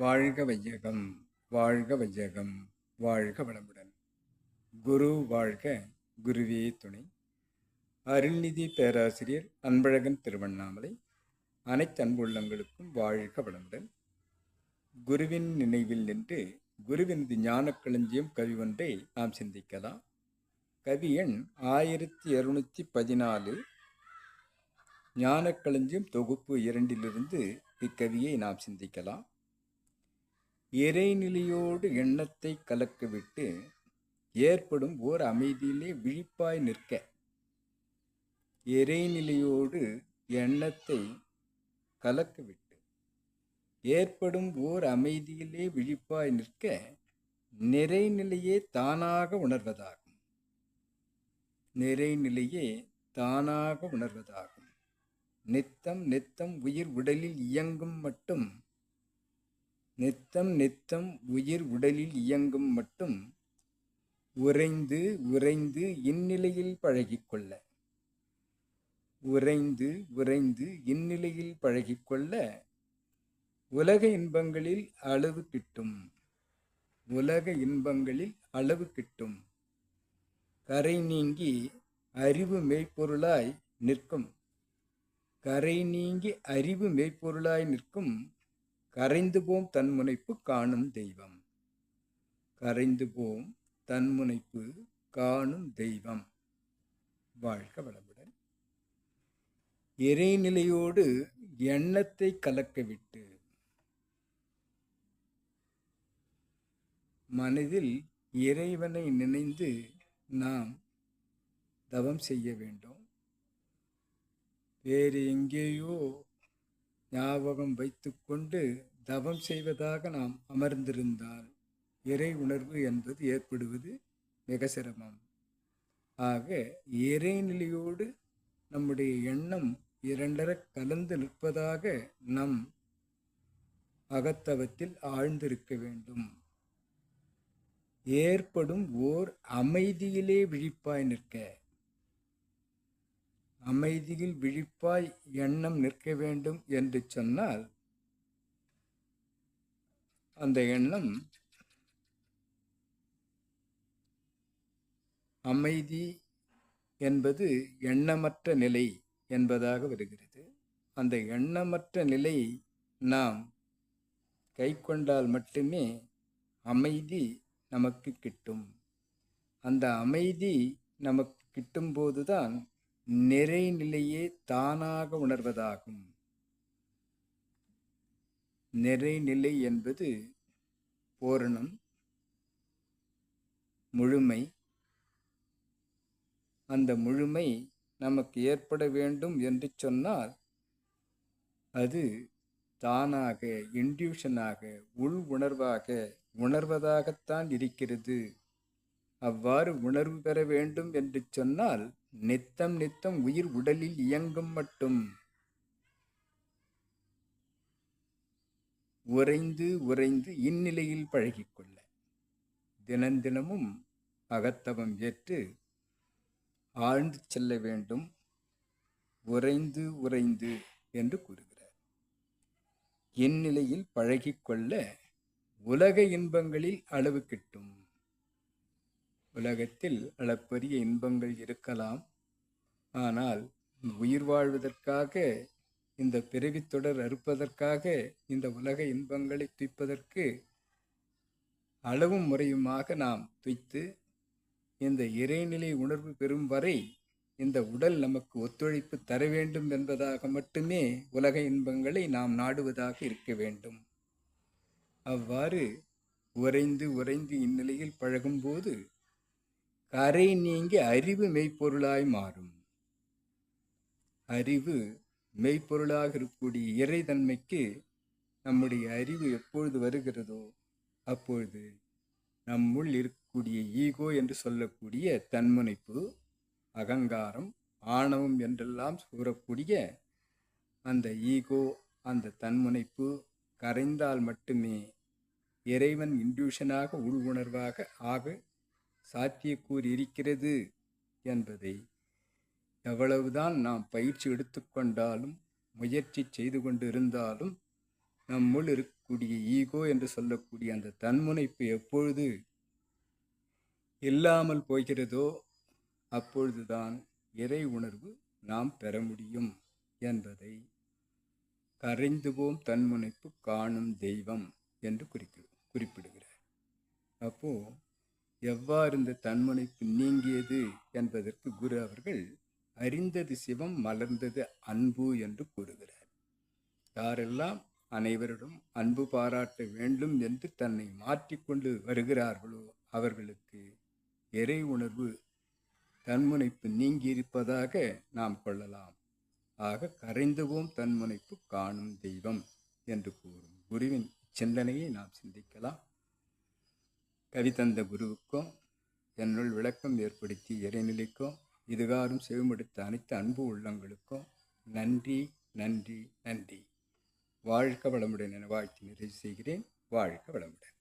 வாழ்க வையகம், வாழ்க வையகம், வாழ்க வளமுடன். குரு வாழ்க, குருவே துணை. அருள்நிதி பேராசிரியர் அன்பழகன் திருவண்ணாமலை. அனைத்து அன்புள்ளங்களுக்கும் வாழ்க வளமுடன். குருவின் நினைவில் நின்று குருவினது ஞானக்களஞ்சியம் கவி ஒன்றை நாம் சிந்திக்கலாம். கவி எண் 1214. ஞானக்களஞ்சியம் தொகுப்பு 2 இக்கவியை நாம் சிந்திக்கலாம். இறைநிலையோடு எண்ணத்தை கலக்கவிட்டு ஏற்படும் ஓர் அமைதியிலே விழிப்பாய் நிற்க. இறைநிலையோடு எண்ணத்தை கலக்கவிட்டு ஏற்படும் ஓர் அமைதியிலே விழிப்பாய் நிற்க நிறைநிலையே தானாக உணர்வதாகும். நிறைநிலையே தானாக உணர்வதாகும். நித்தம் நித்தம் உயிர் உடலில் இயங்கும் மட்டும், நித்தம் நித்தம் உயிர் உடலில் இயங்கும் மட்டும் உறைந்து உறைந்து இந்நிலையில் பழகிக்கொள்ள. உறைந்து உறைந்து இந்நிலையில் பழகிக்கொள்ள உலக இன்பங்களில் அளவு கிட்டும். உலக இன்பங்களில் அளவு கிட்டும். கரை நீங்கி அறிவு மெய்ப்பொருளாய் நிற்கும். கரை நீங்கி அறிவு மெய்ப்பொருளாய் நிற்கும். கரைந்து போம் தன்முனைப்பு காணும் தெய்வம். கரைந்து போம் தன்முனைப்பு காணும் தெய்வம். வாழ்க வளமுடன். இறைநிலையோடு எண்ணத்தை கலக்கவிட்டு மனதில் இறைவனை நினைந்து நாம் தவம் செய்ய வேண்டும். வேறு எங்கேயோ ஞாபகம் வைத்துக்கொண்டு தவம் செய்வதாக நாம் அமர்ந்திருந்தால் இறை உணர்வு என்பது ஏற்படுவது மிக சிரமம். ஆக இறைநிலையோடு நம்முடைய எண்ணம் இரண்டர கலந்து நிற்பதாக நம் அகத்தவத்தில் ஆழ்ந்திருக்க வேண்டும். ஏற்படும் ஓர் அமைதியிலே விழிப்பாய் நிற்க. அமைதியில் விழிப்பாய் எண்ணம் நிற்க வேண்டும் என்று சொன்னால் அந்த எண்ணம் அமைதி என்பது எண்ணமற்ற நிலை என்பதாக வருகிறது. அந்த எண்ணமற்ற நிலை நாம் கை கொண்டால் மட்டுமே அமைதி நமக்கு கிட்டும். அந்த அமைதி நமக்கு கிட்டும்போதுதான் நிறைநிலையே தானாக உணர்வதாகும். நிறைநிலை என்பது பூரணம், முழுமை. அந்த முழுமை நமக்கு ஏற்பட வேண்டும் என்று சொன்னால் அது தானாக, இன்ட்யூஷனாக, உள் உணர்வாக உணர்வதாகத்தான் இருக்கிறது. அவ்வாறு உணர்வு பெற வேண்டும் என்று சொன்னால் நித்தம் நித்தம் உயிர் உடலில் இயங்கும் மட்டும் உறைந்து உறைந்து இந்நிலையில் பழகிக்கொள்ள தினந்தினமும் அகத்தவம் ஏற்று ஆழ்ந்து செல்ல வேண்டும். உறைந்து உறைந்து என்று கூறுகிறார். இந்நிலையில் பழகிக்கொள்ள உலக இன்பங்களில் அளவு கிட்டும். உலகத்தில் அளப்பரிய இன்பங்கள் இருக்கலாம். ஆனால் உயிர் வாழ்வதற்காக, இந்த பிறவித் தொடர் அறுப்பதற்காக, இந்த உலக இன்பங்களை துய்ப்பதற்கு அளவும் முறையுமாக நாம் துய்த்து இந்த இறைநிலை உணர்வு பெறும் வரை இந்த உடல் நமக்கு ஒத்துழைப்பு தர வேண்டும் என்பதாக மட்டுமே உலக இன்பங்களை நாம் நாடுவதாக இருக்க வேண்டும். அவ்வாறு உறைந்து உறைந்து இந்நிலையில் பழகும்போது கரை நீங்கி அறிவு மெய்ப்பொருளாய் மாறும். அறிவு மெய்ப்பொருளாக இருக்கக்கூடிய இறைத்தன்மைக்கு நம்முடைய அறிவு எப்பொழுது வருகிறதோ அப்பொழுது நம்முள் இருக்கக்கூடிய ஈகோ என்று சொல்லக்கூடிய தன்முனைப்பு, அகங்காரம், ஆணவம் என்றெல்லாம் கூறக்கூடிய அந்த ஈகோ, அந்த தன்முனைப்பு கரைந்தால் மட்டுமே இறைவன் இன்ட்யூஷனாக உள் உணர்வாக ஆக சாத்தியக்கூறு இருக்கிறது என்பதை எவ்வளவுதான் நாம் பயிற்சி எடுத்துக்கொண்டாலும் முயற்சி செய்து கொண்டு இருந்தாலும் நம்முள் இருக்கக்கூடிய ஈகோ என்று சொல்லக்கூடிய அந்த தன்முனைப்பு எப்பொழுது இல்லாமல் போகிறதோ அப்பொழுதுதான் இறை உணர்வு நாம் பெற முடியும் என்பதை கரைந்துவோம் தன்முனைப்பு காணும் தெய்வம் என்று குறிப்பிடுகிறார். அப்போ எவ்வாறு இந்த தன்முனைப்பு நீங்கியது என்பதற்கு குரு அவர்கள் அறிந்தது சிவம் மலர்ந்தது அன்பு என்று கூறுகிறார். யாரெல்லாம் அனைவரிடம் அன்பு பாராட்ட வேண்டும் என்று தன்னை மாற்றிக்கொண்டு வருகிறார்களோ அவர்களுக்கு இறை உணர்வு தன்முனைப்பு நீங்கியிருப்பதாக நாம் கொள்ளலாம். ஆக கரைந்துவோம் தன்முனைப்பு காணும் தெய்வம் என்று கூறும் குருவின் சிந்தனையை நாம் சிந்திக்கலாம். கவிதந்த குருவுக்கும் என்னுள் விளக்கம் ஏற்படுத்தி இறைநிலைக்கும் இதுகாரும் செவிமடுத்த அனைத்து அன்பு உள்ளங்களுக்கும் நன்றி நன்றி நன்றி. வாழ்க வளமுடன் என வாழ்த்தி நிறைவு செய்கிறேன். வாழ்க வளமுடன்.